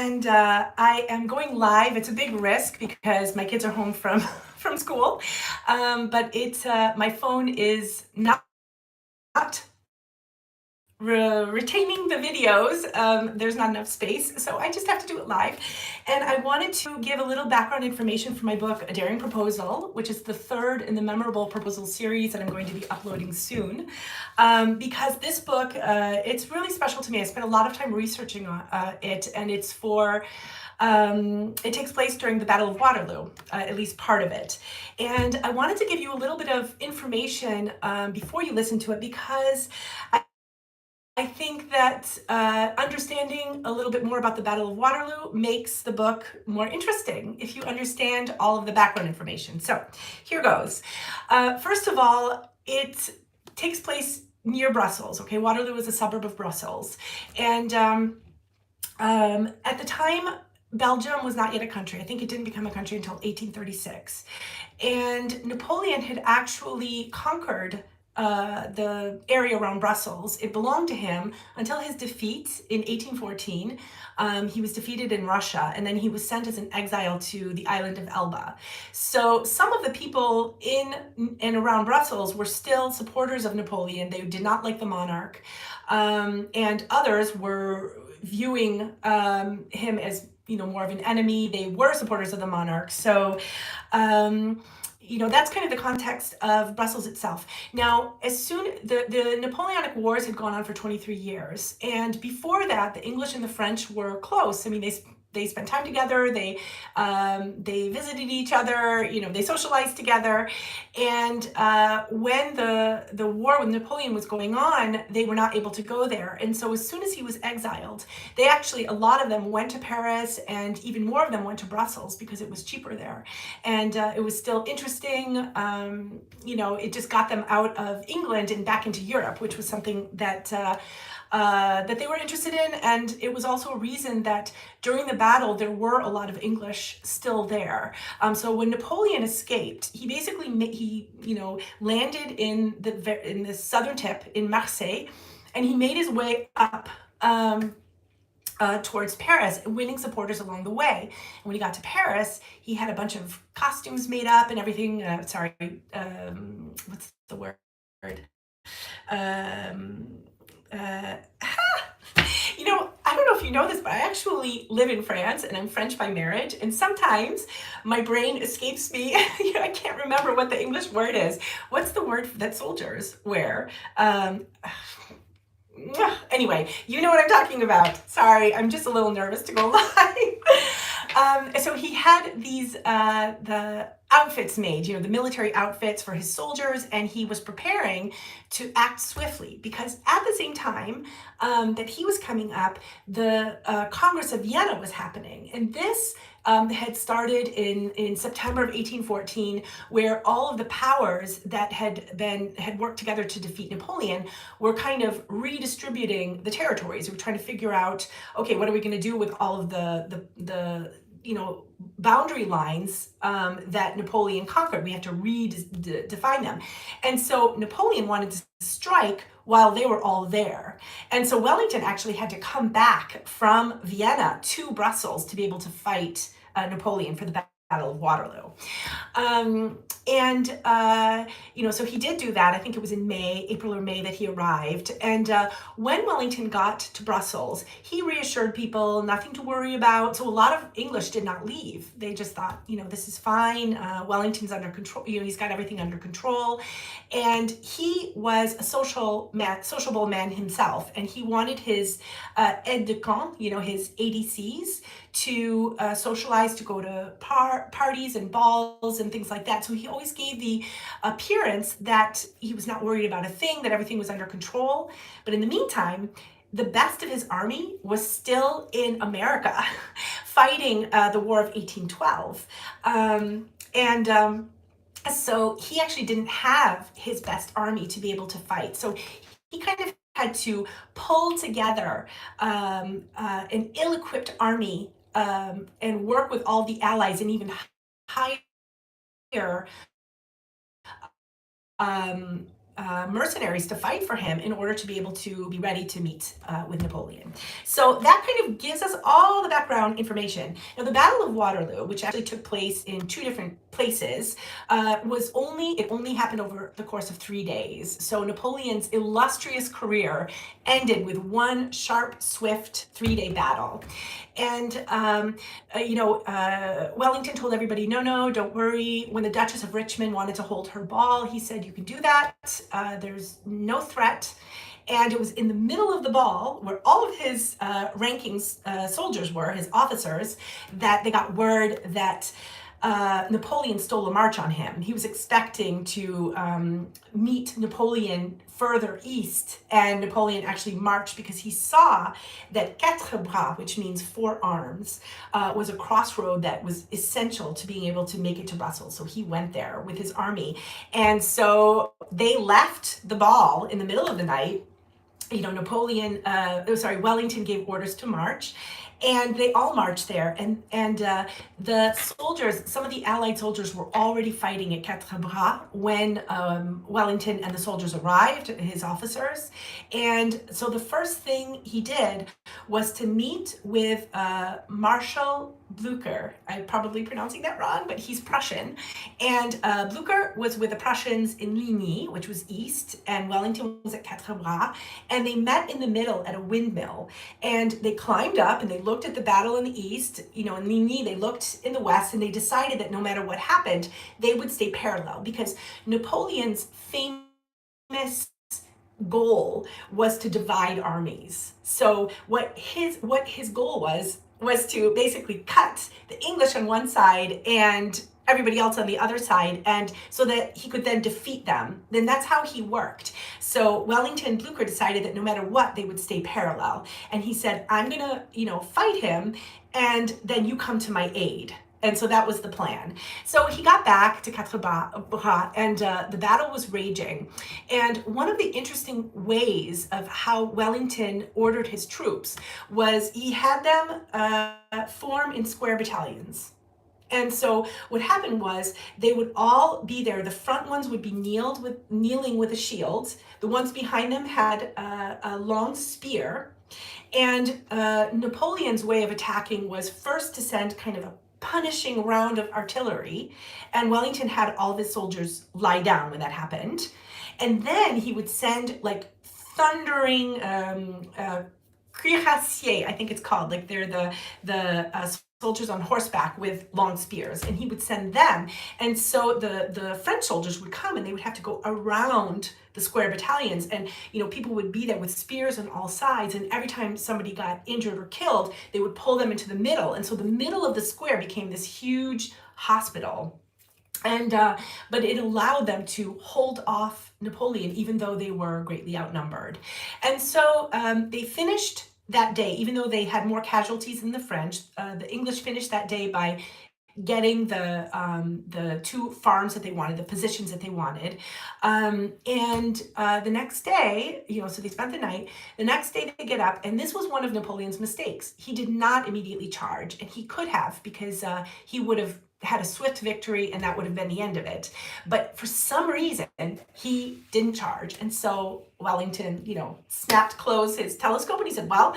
and I am going live. It's a big risk because my kids are home from from school, but my phone is not retaining the videos. There's not enough space, so I just have to do it live. And I wanted to give a little background information for my book, A Daring Proposal, which is the third in the Memorable Proposal series that I'm going to be uploading soon. Because this book, it's really special to me. I spent a lot of time researching it, and it's for it takes place during the Battle of Waterloo, at least part of it. And I wanted to give you a little bit of information before you listen to it, because I think that understanding a little bit more about the Battle of Waterloo makes the book more interesting if you understand all of the background information. So here goes. First of all, it takes place near Brussels. Okay, Waterloo is a suburb of Brussels, and at the time, Belgium was not yet a country. I think it didn't become a country until 1836. And Napoleon had actually conquered the area around Brussels. It belonged to him until his defeat in 1814. He was defeated in Russia, and then he was sent as an exile to the island of Elba. So some of the people in and around Brussels were still supporters of Napoleon. They did not like the monarch, and others were viewing him as more of an enemy. They were supporters of the monarch. So that's kind of the context of Brussels itself. Now, as soon the Napoleonic Wars had gone on for 23 years, and before that, the English and the French were close. I mean, they spent time together. They visited each other. They socialized together. And when the war with Napoleon was going on, they were not able to go there. And so as soon as he was exiled, a lot of them went to Paris, and even more of them went to Brussels because it was cheaper there. And it was still interesting. It just got them out of England and back into Europe, which was something that they were interested in. And it was also a reason that during the battle, there were a lot of English still there. So when Napoleon escaped, he basically landed in the southern tip in Marseille, and he made his way up towards Paris, winning supporters along the way. And when he got to Paris, he had a bunch of costumes made up and everything. What's the word? I don't know if you know this, but I actually live in France, and I'm French by marriage. And sometimes my brain escapes me. I can't remember what the English word is. What's the word that soldiers wear? Anyway, you know what I'm talking about. Sorry, I'm just a little nervous to go live. So he had the outfits made, the military outfits for his soldiers, and he was preparing to act swiftly, because at the same time that he was coming up, the Congress of Vienna was happening. And this had started in September of 1814, where all of the powers that had worked together to defeat Napoleon were kind of redistributing the territories. We were trying to figure out, okay, what are we going to do with all of the boundary lines that Napoleon conquered? We have to redefine them. And so Napoleon wanted to strike while they were all there. And so Wellington actually had to come back from Vienna to Brussels to be able to fight Napoleon for the Battle of Waterloo. So he did do that. I think it was in April or May that he arrived. And when Wellington got to Brussels, he reassured people nothing to worry about. So a lot of English did not leave. They just thought, this is fine. Wellington's under control. He's got everything under control. And he was a sociable man himself. And he wanted his aide de camp, his ADCs, to socialize, to go to parties and balls and things like that. So he always gave the appearance that he was not worried about a thing, that everything was under control. But in the meantime, the best of his army was still in America fighting the War of 1812. So he actually didn't have his best army to be able to fight. So he kind of had to pull together an ill-equipped army and work with all the allies, and even hire mercenaries to fight for him in order to be able to be ready to meet with Napoleon. So that kind of gives us all the background information. Now, the Battle of Waterloo, which actually took place in two different places, it only happened over the course of 3 days. So Napoleon's illustrious career ended with one sharp, swift 3-day battle. And Wellington told everybody, no, don't worry. When the Duchess of Richmond wanted to hold her ball, he said, you can do that. There's no threat. And it was in the middle of the ball, where all of his rankings soldiers were, his officers, that they got word that Napoleon stole a march on him. He was expecting to meet Napoleon further east, and Napoleon actually marched because he saw that quatre bras, which means 4 arms, was a crossroad that was essential to being able to make it to Brussels. So he went there with his army. And so they left the ball in the middle of the night. Wellington gave orders to march, and they all marched there. And the soldiers, some of the Allied soldiers, were already fighting at Quatre Bras when Wellington and the soldiers arrived, his officers. And so the first thing he did was to meet with Marshal Blücher. I'm probably pronouncing that wrong, but he's Prussian. And Blücher was with the Prussians in Ligny, which was east, and Wellington was at Quatre Bras. And they met in the middle at a windmill. And they climbed up and they looked at the battle in the east. In Ligny, they looked in the west, and they decided that no matter what happened, they would stay parallel, because Napoleon's famous goal was to divide armies. So what his goal was to basically cut the English on one side and everybody else on the other side, and so that he could then defeat them. Then that's how he worked. So Wellington and Blücher decided that no matter what, they would stay parallel. And he said, I'm gonna, fight him, and then you come to my aid. And so that was the plan. So he got back to Quatre Bras, and the battle was raging. And one of the interesting ways of how Wellington ordered his troops was he had them form in square battalions. And so what happened was they would all be there. The front ones would be kneeling with a shield. The ones behind them had a long spear. And Napoleon's way of attacking was first to send kind of a punishing round of artillery, and Wellington had all of his soldiers lie down when that happened. And then he would send like thundering cuirassiers, I think it's called, like they're the soldiers on horseback with long spears, and he would send them. And so the French soldiers would come, and they would have to go around the square battalions, and people would be there with spears on all sides, and every time somebody got injured or killed, they would pull them into the middle. And so the middle of the square became this huge hospital. And but it allowed them to hold off Napoleon, even though they were greatly outnumbered. And so they finished that day, even though they had more casualties than the French. The English finished that day by getting the 2 farms that they wanted, the positions that they wanted. And the next day, so they spent the night. The next day they get up, and this was one of Napoleon's mistakes. He did not immediately charge, and he could have, because he would have had a swift victory, and that would have been the end of it. But for some reason, he didn't charge. And so Wellington, snapped close his telescope, and he said, well,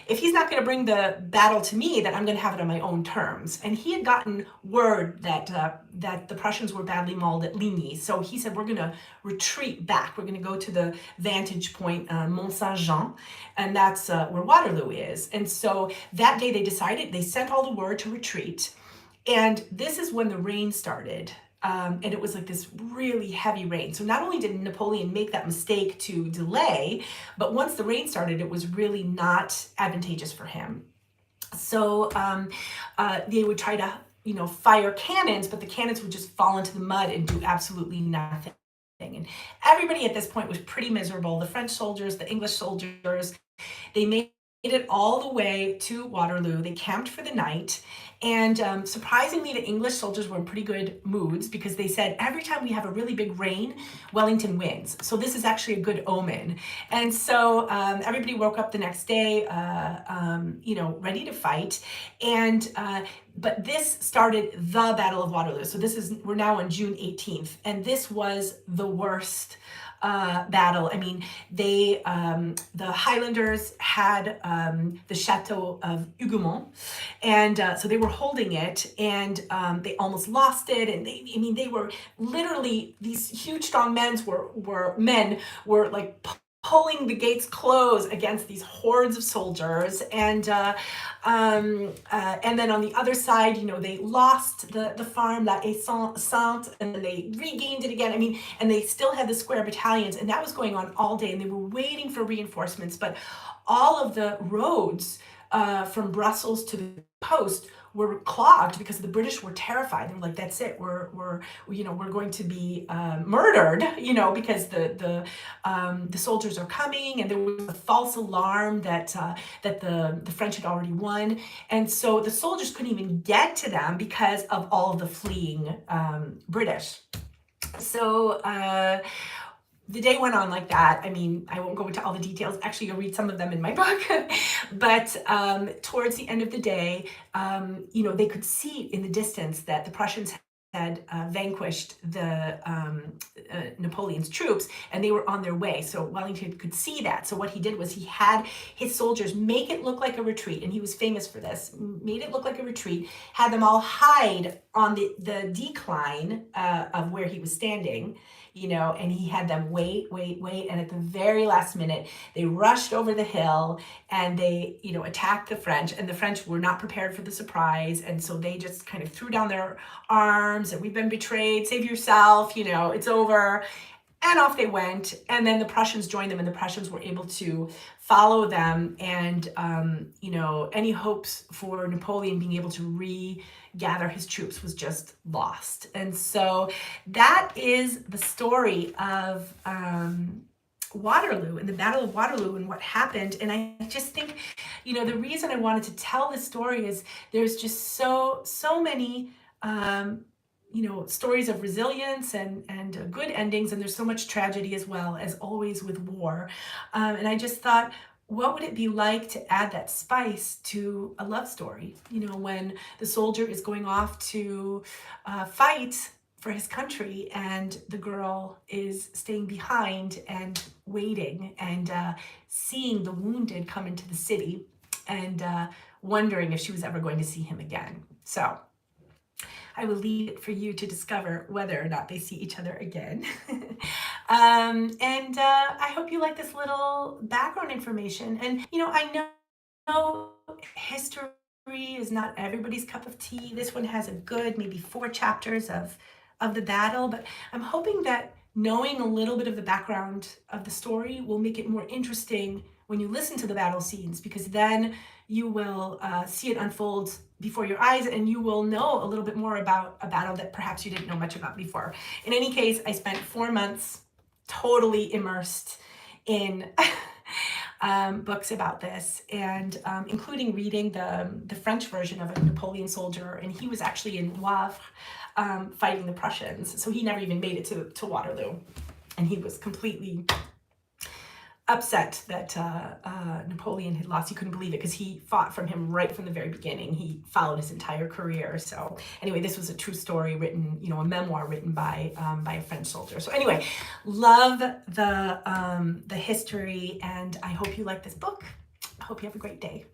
if he's not going to bring the battle to me, then I'm going to have it on my own terms. And he had gotten word that the Prussians were badly mauled at Ligny. So he said, we're going to retreat back. We're going to go to the vantage point, Mont Saint-Jean, and that's where Waterloo is. And so that day they sent all the word to retreat. And this is when the rain started. And it was like this really heavy rain. So not only did Napoleon make that mistake to delay, but once the rain started, it was really not advantageous for him. So they would try to, fire cannons, but the cannons would just fall into the mud and do absolutely nothing. And everybody at this point was pretty miserable. The French soldiers, the English soldiers, they made it all the way to Waterloo. They camped for the night. And surprisingly, the English soldiers were in pretty good moods, because they said, every time we have a really big rain, Wellington wins. So this is actually a good omen. And so everybody woke up the next day, ready to fight. And but this started the Battle of Waterloo. So we're now on June 18th. And this was the worst battle. I mean, the Highlanders had the Chateau of Hougoumont, and so they were holding it, and they almost lost it. And they were literally, these huge, strong men were like pulling the gates closed against these hordes of soldiers, and then on the other side, they lost the farm La Sainte, and then they regained it again. I mean, and they still had the square battalions, and that was going on all day, and they were waiting for reinforcements. But all of the roads from Brussels to the post were clogged because the British were terrified. They were like, "That's it. We're going to be murdered," because the soldiers are coming, and there was a false alarm that the French had already won, and so the soldiers couldn't even get to them because of all of the fleeing British. So the day went on like that. I mean, I won't go into all the details. Actually, you'll read some of them in my book. But towards the end of the day, they could see in the distance that the Prussians had vanquished the Napoleon's troops, and they were on their way. So Wellington could see that. So what he did was he had his soldiers make it look like a retreat, and he was famous for this, made it look like a retreat, had them all hide on the decline of where he was standing, and he had them wait, and at the very last minute, they rushed over the hill, and they, attacked the French, and the French were not prepared for the surprise, and so they just kind of threw down their arms, and "We've been betrayed, save yourself, it's over." And off they went, and then the Prussians joined them, and the Prussians were able to follow them, and any hopes for Napoleon being able to regather his troops was just lost. And so that is the story of Waterloo and the Battle of Waterloo and what happened. And I just think, the reason I wanted to tell this story is there's just so many stories of resilience and good endings, and there's so much tragedy as well, as always with war. And I just thought, what would it be like to add that spice to a love story? When the soldier is going off to fight for his country, and the girl is staying behind and waiting, and seeing the wounded come into the city, and wondering if she was ever going to see him again. So I will leave it for you to discover whether or not they see each other again. And I hope you like this little background information. And, I know history is not everybody's cup of tea. This one has a good, maybe 4 chapters of the battle, but I'm hoping that knowing a little bit of the background of the story will make it more interesting when you listen to the battle scenes, because then you will see it unfold before your eyes, and you will know a little bit more about a battle that perhaps you didn't know much about before. In any case, I spent 4 months totally immersed in books about this, and including reading the French version of a Napoleon soldier, and he was actually in Wavre fighting the Prussians, so he never even made it to Waterloo, and he was completely upset that Napoleon had lost. He couldn't believe it because he fought from him right from the very beginning. He followed his entire career. So anyway, this was a true story written, a memoir written by a French soldier. So anyway, love the history, and I hope you like this book. I hope you have a great day.